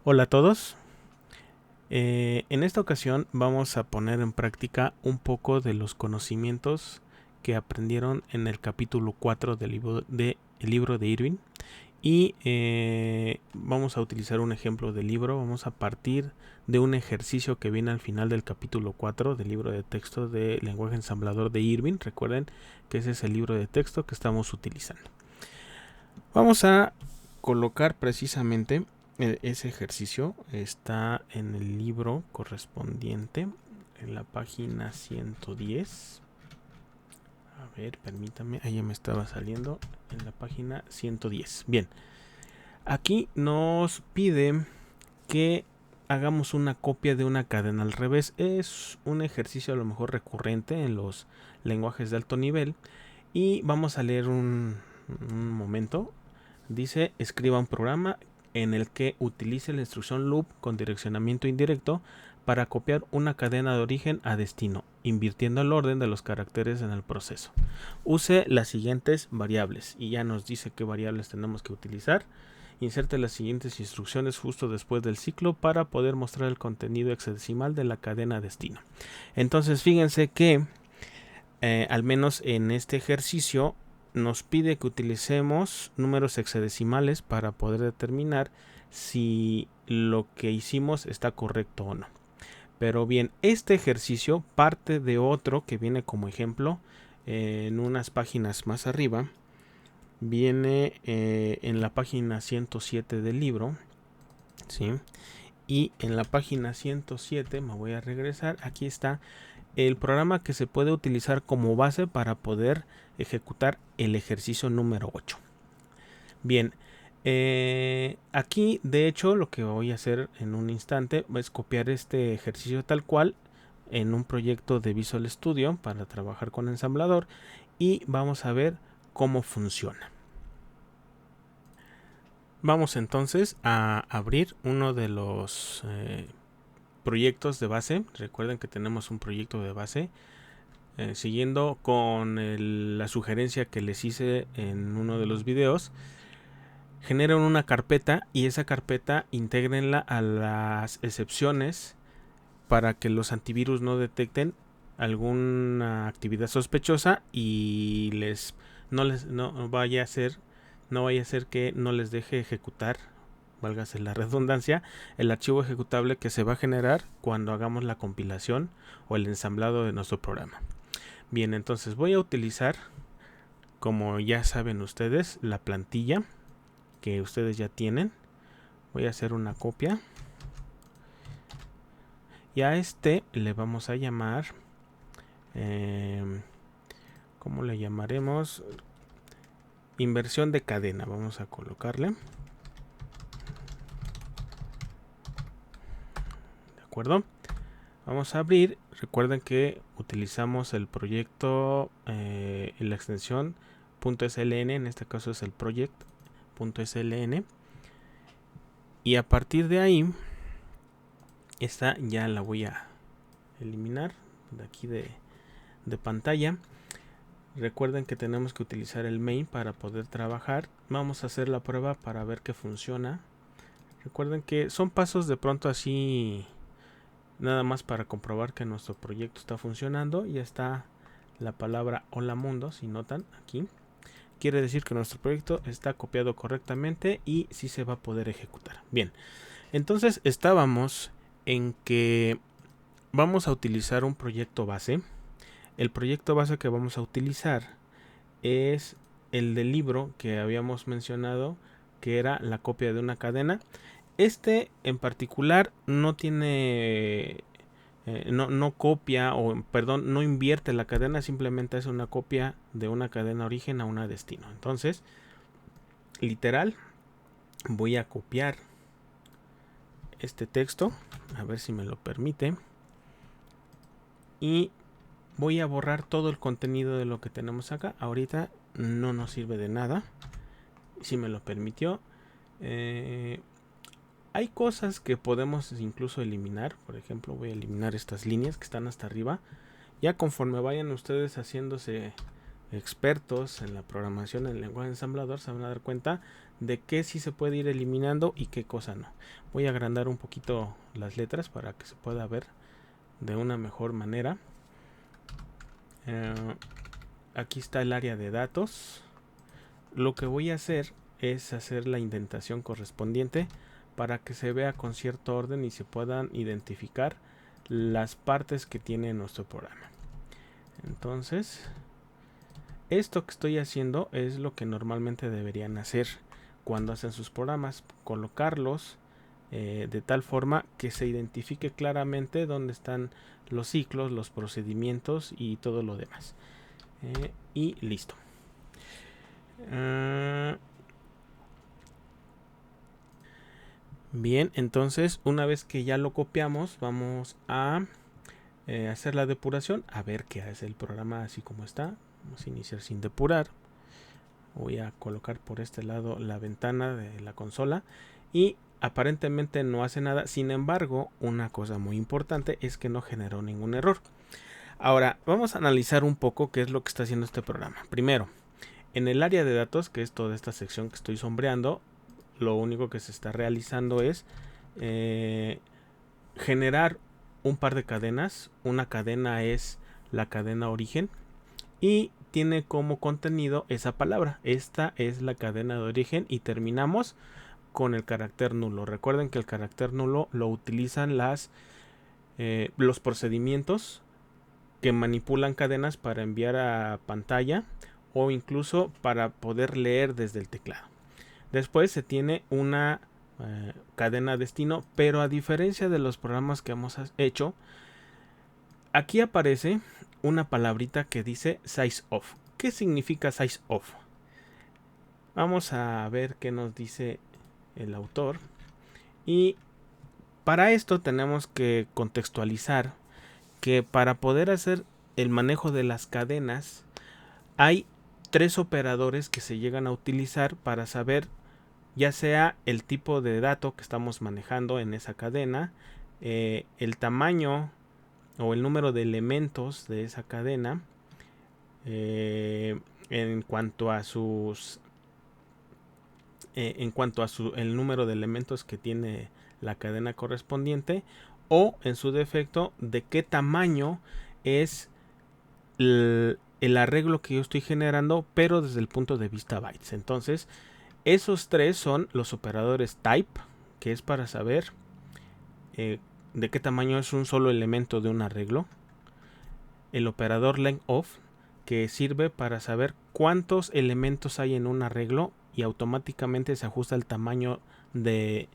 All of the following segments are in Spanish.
Hola a todos. En esta ocasión vamos a poner en práctica un poco de los conocimientos que aprendieron en el capítulo 4 del libro de Irving. Y vamos a utilizar un ejemplo del libro. Vamos a partir de un ejercicio que viene al final del capítulo 4 del libro de texto de lenguaje ensamblador de Irving. Recuerden que ese es el libro de texto que estamos utilizando. Vamos a colocar precisamente ese ejercicio. Está en el libro correspondiente, en la página 110. A ver, permítame, ahí ya me estaba saliendo en la página 110. Bien, aquí nos pide que hagamos una copia de una cadena al revés. Es un ejercicio a lo mejor recurrente en los lenguajes de alto nivel. Y vamos a leer un momento. Dice: escriba un programa en el que utilice la instrucción loop con direccionamiento indirecto para copiar una cadena de origen a destino, invirtiendo el orden de los caracteres en el proceso. Use las siguientes variables, y ya nos dice qué variables tenemos que utilizar. Inserte las siguientes instrucciones justo después del ciclo para poder mostrar el contenido hexadecimal de la cadena destino. Entonces fíjense que al menos en este ejercicio nos pide que utilicemos números hexadecimales para poder determinar si lo que hicimos está correcto o no. Pero bien, este ejercicio parte de otro que viene como ejemplo en unas páginas más arriba. Viene en la página 107 del libro, ¿sí? Y en la página 107 me voy a regresar. Aquí está el programa que se puede utilizar como base para poder ejecutar el ejercicio número 8. Bien, aquí de hecho lo que voy a hacer en un instante es copiar este ejercicio tal cual en un proyecto de Visual Studio para trabajar con ensamblador, y vamos a ver cómo funciona. Vamos entonces a abrir uno de los proyectos de base. Recuerden que tenemos un proyecto de base. Siguiendo con la sugerencia que les hice en uno de los videos, generen una carpeta y esa carpeta intégrenla a las excepciones para que los antivirus no detecten alguna actividad sospechosa y no vaya a ser que no les deje ejecutar, válgase la redundancia, el archivo ejecutable que se va a generar cuando hagamos la compilación o el ensamblado de nuestro programa. Bien, entonces voy a utilizar, como ya saben ustedes, la plantilla que ustedes ya tienen. Voy a hacer una copia y a este le vamos a llamar, ¿cómo le llamaremos? Inversión de cadena. Vamos a colocarle. De acuerdo. Vamos a abrir. Recuerden que utilizamos el proyecto, la extensión .sln, en este caso es el project.sln, y a partir de ahí esta ya la voy a eliminar de aquí de pantalla. Recuerden que tenemos que utilizar el main para poder trabajar. Vamos a hacer la prueba para ver que funciona. Recuerden que son pasos de pronto así, nada más para comprobar que nuestro proyecto está funcionando. Ya está la palabra hola mundo, si notan aquí. Quiere decir que nuestro proyecto está copiado correctamente y sí se va a poder ejecutar. Bien, entonces estábamos en que vamos a utilizar un proyecto base. El proyecto base que vamos a utilizar es el del libro que habíamos mencionado, que era la copia de una cadena. Este en particular no tiene, no copia, o perdón, no invierte la cadena, simplemente es una copia de una cadena origen a una destino. Entonces, literal, voy a copiar este texto, a ver si me lo permite, y voy a borrar todo el contenido de lo que tenemos acá. Ahorita no nos sirve de nada, si me lo permitió. Hay cosas que podemos incluso eliminar. Por ejemplo, voy a eliminar estas líneas que están hasta arriba. Ya conforme vayan ustedes haciéndose expertos en la programación en el lenguaje ensamblador, se van a dar cuenta de qué sí se puede ir eliminando y qué cosa no. Voy a agrandar un poquito las letras para que se pueda ver de una mejor manera. Aquí está el área de datos. Lo que voy a hacer es hacer la indentación correspondiente para que se vea con cierto orden y se puedan identificar las partes que tiene nuestro programa. Entonces, esto que estoy haciendo es lo que normalmente deberían hacer cuando hacen sus programas, colocarlos de tal forma que se identifique claramente dónde están los ciclos, los procedimientos y todo lo demás. Y listo. Bien, entonces una vez que ya lo copiamos, vamos a hacer la depuración, a ver qué hace el programa así como está. Vamos a iniciar sin depurar. Voy a colocar por este lado la ventana de la consola y aparentemente no hace nada. Sin embargo, una cosa muy importante es que no generó ningún error. Ahora, vamos a analizar un poco qué es lo que está haciendo este programa. Primero, en el área de datos, que es toda esta sección que estoy sombreando, lo único que se está realizando es generar un par de cadenas. Una cadena es la cadena origen y tiene como contenido esa palabra. Esta es la cadena de origen y terminamos con el carácter nulo. Recuerden que el carácter nulo lo utilizan los procedimientos que manipulan cadenas para enviar a pantalla o incluso para poder leer desde el teclado. Después se tiene una cadena destino, pero a diferencia de los programas que hemos hecho, aquí aparece una palabrita que dice size of. ¿Qué significa size of? Vamos a ver qué nos dice el autor. Y para esto tenemos que contextualizar que para poder hacer el manejo de las cadenas hay 3 operadores que se llegan a utilizar para saber ya sea el tipo de dato que estamos manejando en esa cadena, el tamaño o el número de elementos de esa cadena, en cuanto a el número de elementos que tiene la cadena correspondiente, o en su defecto de qué tamaño es el arreglo que yo estoy generando, pero desde el punto de vista bytes. Entonces, esos 3 son los operadores type, que es para saber de qué tamaño es un solo elemento de un arreglo. El operador length of, que sirve para saber cuántos elementos hay en un arreglo y automáticamente se ajusta el tamaño de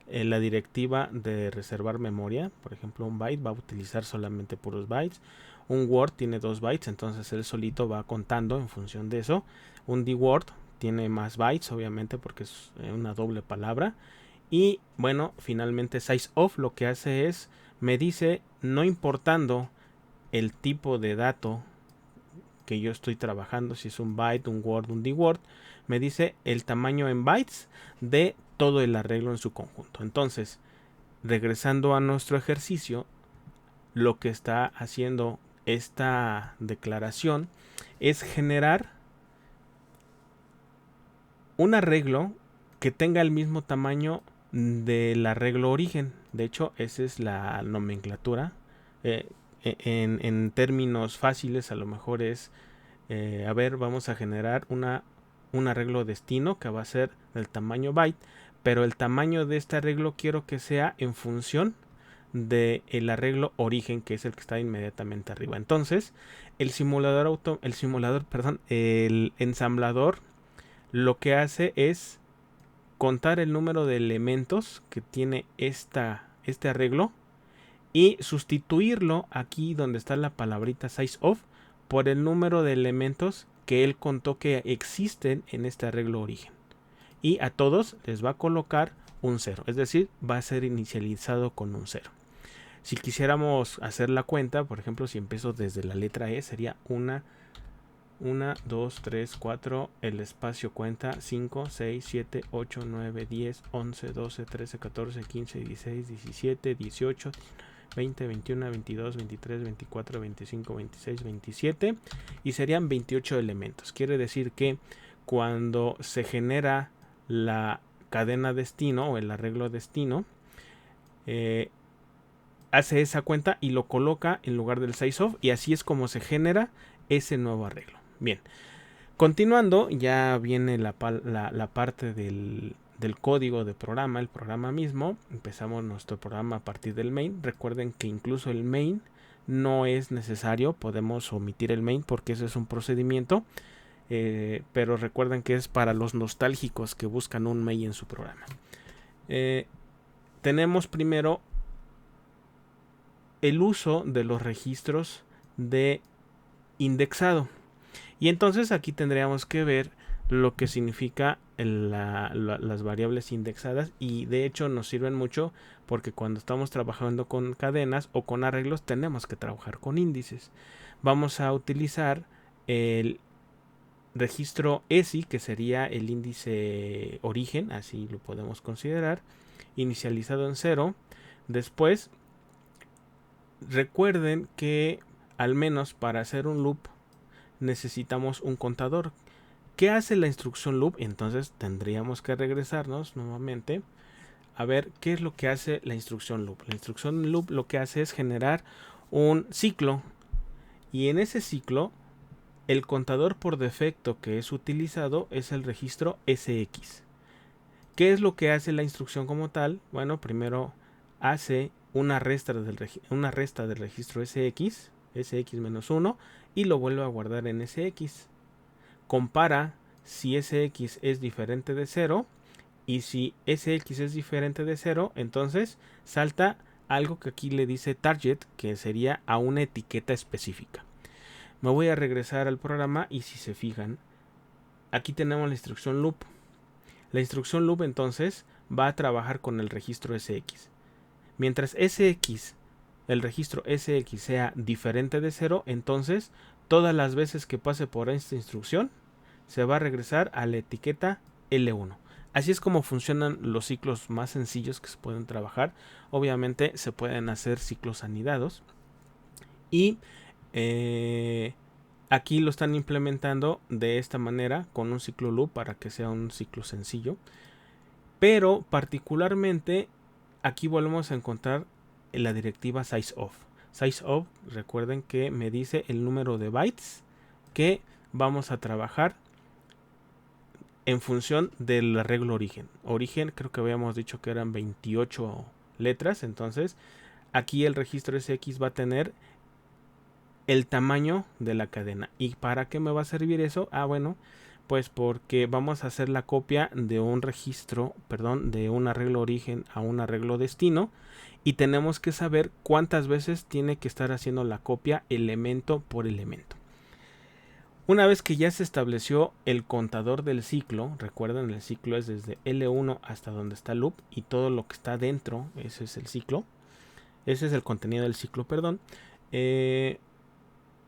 la directiva de reservar memoria. Por ejemplo, un byte va a utilizar solamente puros bytes. Un word tiene 2 bytes, entonces él solito va contando en función de eso. Un dword tiene más bytes, obviamente, porque es una doble palabra. Y bueno, finalmente size of lo que hace es, me dice, no importando el tipo de dato que yo estoy trabajando, si es un byte, un word, un dword, me dice el tamaño en bytes de todo el arreglo en su conjunto. Entonces, regresando a nuestro ejercicio, lo que está haciendo esta declaración es generar un arreglo que tenga el mismo tamaño del arreglo origen. De hecho, esa es la nomenclatura. En términos fáciles, a lo mejor es, a ver, vamos a generar un arreglo destino que va a ser del tamaño byte, pero el tamaño de este arreglo quiero que sea en función del arreglo origen, que es el que está inmediatamente arriba. Entonces, el ensamblador lo que hace es contar el número de elementos que tiene este arreglo y sustituirlo aquí donde está la palabrita size of por el número de elementos que él contó que existen en este arreglo origen. Y a todos les va a colocar un 0, es decir, va a ser inicializado con un 0. Si quisiéramos hacer la cuenta, por ejemplo, si empiezo desde la letra E, sería 1, 2, 3, 4, el espacio cuenta 5, 6, 7, 8, 9, 10, 11, 12, 13, 14, 15, 16, 17, 18, 20, 21, 22, 23, 24, 25, 26, 27 y serían 28 elementos. Quiere decir que cuando se genera la cadena destino o el arreglo destino, hace esa cuenta y lo coloca en lugar del sizeof, y así es como se genera ese nuevo arreglo. Bien, continuando, ya viene la parte del código de programa, el programa mismo. Empezamos nuestro programa a partir del main. Recuerden que incluso el main no es necesario, podemos omitir el main porque ese es un procedimiento, pero recuerden que es para los nostálgicos que buscan un main en su programa. Tenemos primero el uso de los registros de indexado, y entonces aquí tendríamos que ver lo que significa las variables indexadas, y de hecho nos sirven mucho porque cuando estamos trabajando con cadenas o con arreglos tenemos que trabajar con índices. Vamos a utilizar el registro ESI, que sería el índice origen, así lo podemos considerar, inicializado en 0. Después, recuerden que al menos para hacer un loop necesitamos un contador. ¿Qué hace la instrucción loop? Entonces tendríamos que regresarnos nuevamente a ver qué es lo que hace la instrucción loop. La instrucción loop lo que hace es generar un ciclo, y en ese ciclo el contador por defecto que es utilizado es el registro SX. ¿Qué es lo que hace la instrucción como tal? Bueno, primero hace una resta del registro SX, SX-1, y lo vuelve a guardar en SX. Compara si SX es diferente de 0, y si SX es diferente de 0, entonces salta algo que aquí le dice target, que sería a una etiqueta específica. Me voy a regresar al programa y si se fijan, aquí tenemos la instrucción loop. La instrucción loop entonces va a trabajar con el registro SX. Mientras SX, el registro SX sea diferente de 0, entonces todas las veces que pase por esta instrucción se va a regresar a la etiqueta L1. Así es como funcionan los ciclos más sencillos que se pueden trabajar. Obviamente se pueden hacer ciclos anidados, y aquí lo están implementando de esta manera con un ciclo loop para que sea un ciclo sencillo. Pero particularmente aquí volvemos a encontrar la directiva sizeof. Sizeof, recuerden que me dice el número de bytes que vamos a trabajar en función del arreglo origen. Origen creo que habíamos dicho que eran 28 letras, entonces aquí el registro SX va a tener el tamaño de la cadena. ¿Y para qué me va a servir eso? Bueno, pues porque vamos a hacer la copia de un registro, de un arreglo origen a un arreglo destino, y tenemos que saber cuántas veces tiene que estar haciendo la copia elemento por elemento. Una vez que ya se estableció el contador del ciclo, recuerden, el ciclo es desde L1 hasta donde está el loop, y todo lo que está dentro, ese es el ciclo, ese es el contenido del ciclo,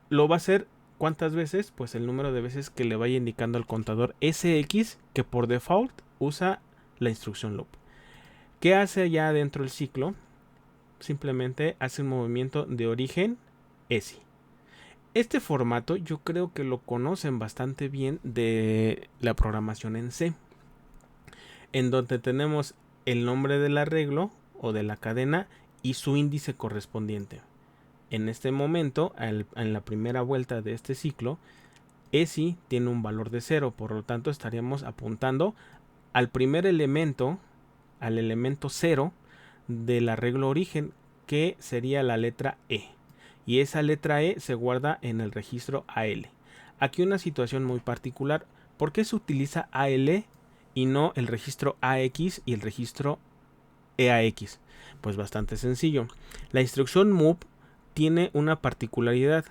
lo va a hacer ¿cuántas veces? Pues el número de veces que le vaya indicando al contador SX, que por default usa la instrucción loop. ¿Qué hace ya dentro del ciclo? Simplemente hace un movimiento de origen ESI. Este formato yo creo que lo conocen bastante bien de la programación en C, en donde tenemos el nombre del arreglo o de la cadena y su índice correspondiente. En este momento, en la primera vuelta de este ciclo, ESI tiene un valor de 0, por lo tanto estaríamos apuntando al primer elemento, al elemento 0 del arreglo origen, que sería la letra E. Y esa letra E se guarda en el registro AL. Aquí una situación muy particular. ¿Por qué se utiliza AL y no el registro AX y el registro EAX? Pues bastante sencillo. La instrucción move tiene una particularidad.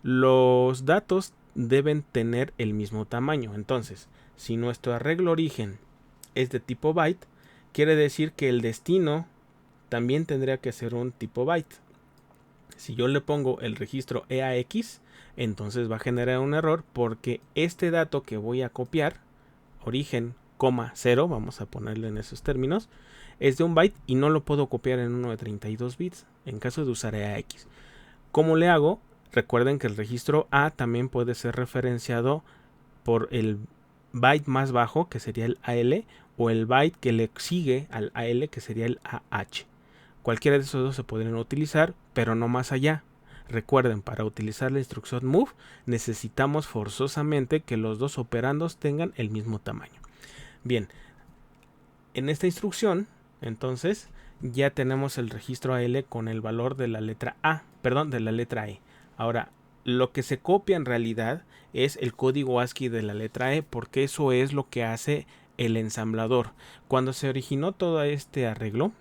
Los datos deben tener el mismo tamaño. Entonces, si nuestro arreglo origen es de tipo byte, quiere decir que el destino también tendría que ser un tipo byte. Si yo le pongo el registro EAX, entonces va a generar un error porque este dato que voy a copiar, origen, 0, vamos a ponerle en esos términos, es de un byte y no lo puedo copiar en uno de 32 bits en caso de usar EAX. ¿Cómo le hago? Recuerden que el registro A también puede ser referenciado por el byte más bajo, que sería el AL, o el byte que le sigue al AL, que sería el AH. Cualquiera de esos dos se podrían utilizar, pero no más allá. Recuerden, para utilizar la instrucción move necesitamos forzosamente que los dos operandos tengan el mismo tamaño. Bien, en esta instrucción, entonces, ya tenemos el registro AL con el valor de la letra de la letra E. Ahora, lo que se copia en realidad es el código ASCII de la letra E, porque eso es lo que hace el ensamblador. Cuando se originó todo este arreglo,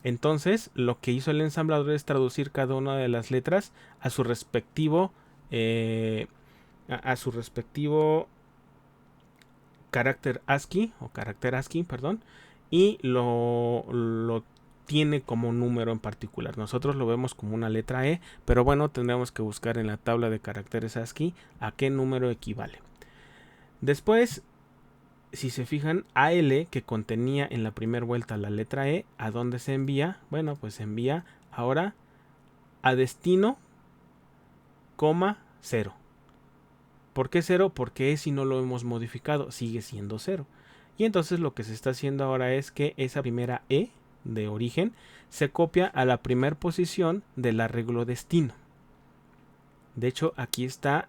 entonces lo que hizo el ensamblador es traducir cada una de las letras a su respectivo carácter ASCII, perdón, y lo tiene como número en particular. Nosotros lo vemos como una letra E, pero bueno, tendremos que buscar en la tabla de caracteres ASCII a qué número equivale. Después, si se fijan, AL, que contenía en la primera vuelta la letra E, ¿a dónde se envía? Bueno, pues se envía ahora a destino, 0. ¿Por qué 0? Porque si no lo hemos modificado, sigue siendo 0. Y entonces lo que se está haciendo ahora es que esa primera E de origen se copia a la primera posición del arreglo destino. De hecho, aquí está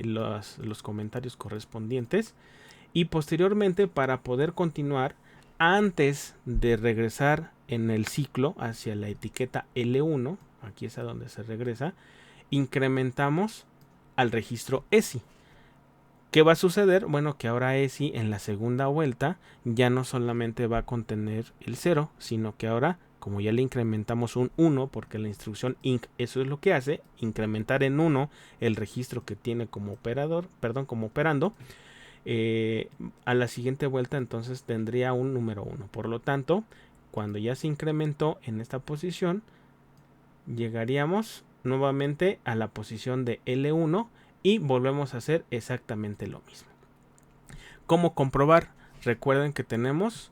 los comentarios correspondientes. Y posteriormente, para poder continuar, antes de regresar en el ciclo hacia la etiqueta L1, aquí es a donde se regresa, incrementamos al registro ESI. ¿Qué va a suceder? Bueno, que ahora ESI en la segunda vuelta ya no solamente va a contener el 0, sino que ahora, como ya le incrementamos un 1, porque la instrucción inc eso es lo que hace, incrementar en 1 el registro que tiene como operando, a la siguiente vuelta entonces tendría un número 1. Por lo tanto, cuando ya se incrementó en esta posición, llegaríamos nuevamente a la posición de L1 y volvemos a hacer exactamente lo mismo. ¿Cómo comprobar? Recuerden que tenemos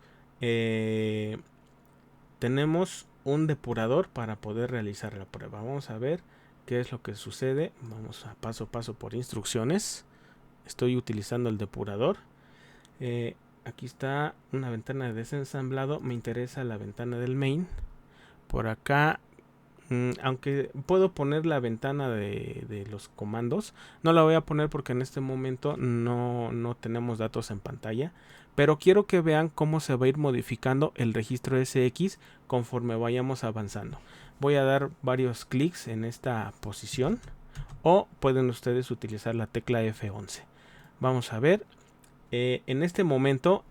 un depurador para poder realizar la prueba. Vamos a ver qué es lo que sucede. Vamos a paso a paso por instrucciones. Estoy utilizando el depurador. Aquí está una ventana de desensamblado. Me interesa la ventana del main. Por acá, aunque puedo poner la ventana de los comandos, no la voy a poner porque en este momento no tenemos datos en pantalla. Pero quiero que vean cómo se va a ir modificando el registro SX conforme vayamos avanzando. Voy a dar varios clics en esta posición, o pueden ustedes utilizar la tecla F11. Vamos a ver, en este momento,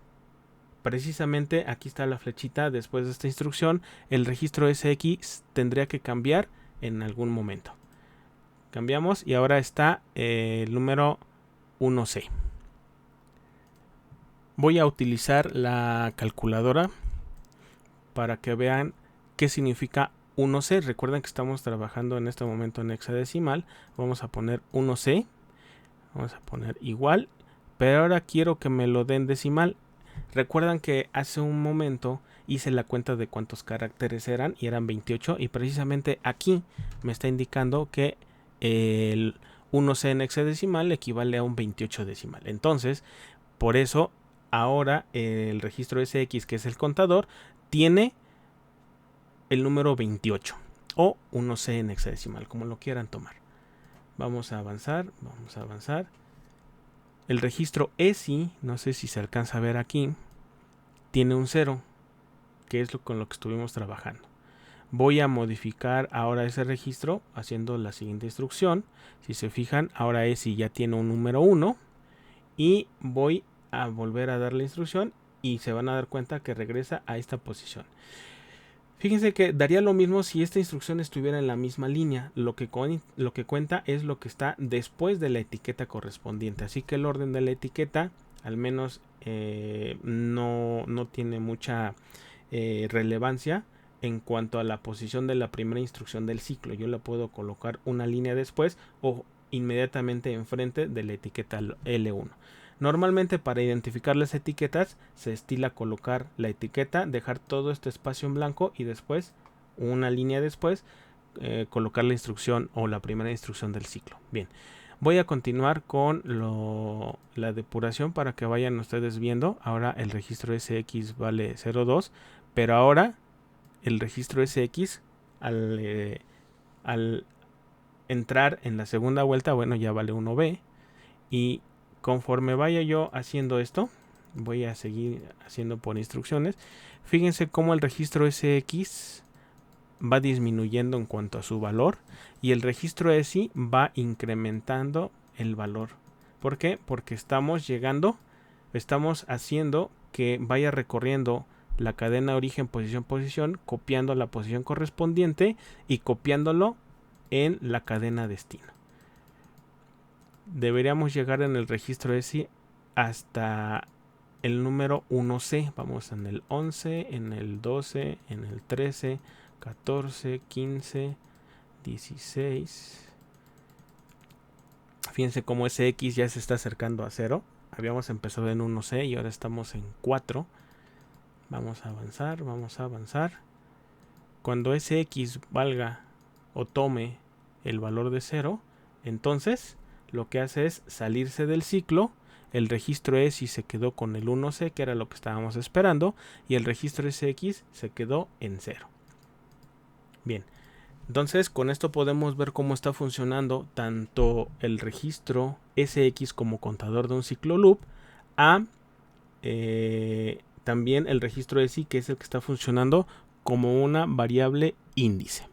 precisamente aquí está la flechita. Después de esta instrucción, el registro SX tendría que cambiar en algún momento. Cambiamos y ahora está el número 1C. Voy a utilizar la calculadora para que vean qué significa 1C. Recuerden que estamos trabajando en este momento en hexadecimal. Vamos a poner 1C. Vamos a poner igual, pero ahora quiero que me lo den decimal. Recuerdan que hace un momento hice la cuenta de cuántos caracteres eran y eran 28, y precisamente aquí me está indicando que el 1C en hexadecimal equivale a un 28 decimal. Entonces, por eso ahora el registro SX, que es el contador, tiene el número 28 o 1C en hexadecimal, como lo quieran tomar. Vamos a avanzar. El registro ESI, no sé si se alcanza a ver aquí, tiene un 0, que es con lo que estuvimos trabajando. Voy a modificar ahora ese registro haciendo la siguiente instrucción. Si se fijan, ahora ESI ya tiene un número 1 y voy a volver a dar la instrucción y se van a dar cuenta que regresa a esta posición. Fíjense que daría lo mismo si esta instrucción estuviera en la misma línea. Lo que cuenta es lo que está después de la etiqueta correspondiente. Así que el orden de la etiqueta, al menos no tiene mucha relevancia en cuanto a la posición de la primera instrucción del ciclo. Yo la puedo colocar una línea después o inmediatamente enfrente de la etiqueta L1. Normalmente, para identificar las etiquetas, se estila colocar la etiqueta, dejar todo este espacio en blanco y después, una línea después, colocar la instrucción o la primera instrucción del ciclo. Bien, Voy a continuar con la depuración para que vayan ustedes viendo. Ahora el registro SX vale 0.2, pero ahora el registro SX al entrar en la segunda vuelta, bueno, ya vale 1B. Y conforme vaya yo haciendo esto, voy a seguir haciendo por instrucciones. Fíjense cómo el registro SX va disminuyendo en cuanto a su valor y el registro SI va incrementando el valor. ¿Por qué? Porque estamos haciendo que vaya recorriendo la cadena origen, posición, posición, copiando la posición correspondiente y copiándolo en la cadena destino. Deberíamos llegar en el registro SI hasta el número 1C. Vamos en el 11, en el 12, en el 13, 14, 15, 16. Fíjense cómo ese X ya se está acercando a 0. Habíamos empezado en 1C y ahora estamos en 4. Vamos a avanzar, vamos a avanzar. Cuando ese X valga o tome el valor de 0, entonces lo que hace es salirse del ciclo. El registro SI se quedó con el 1C, que era lo que estábamos esperando, y el registro SX se quedó en 0. Bien, entonces con esto podemos ver cómo está funcionando tanto el registro SX como contador de un ciclo loop, también el registro SI, que es el que está funcionando como una variable índice.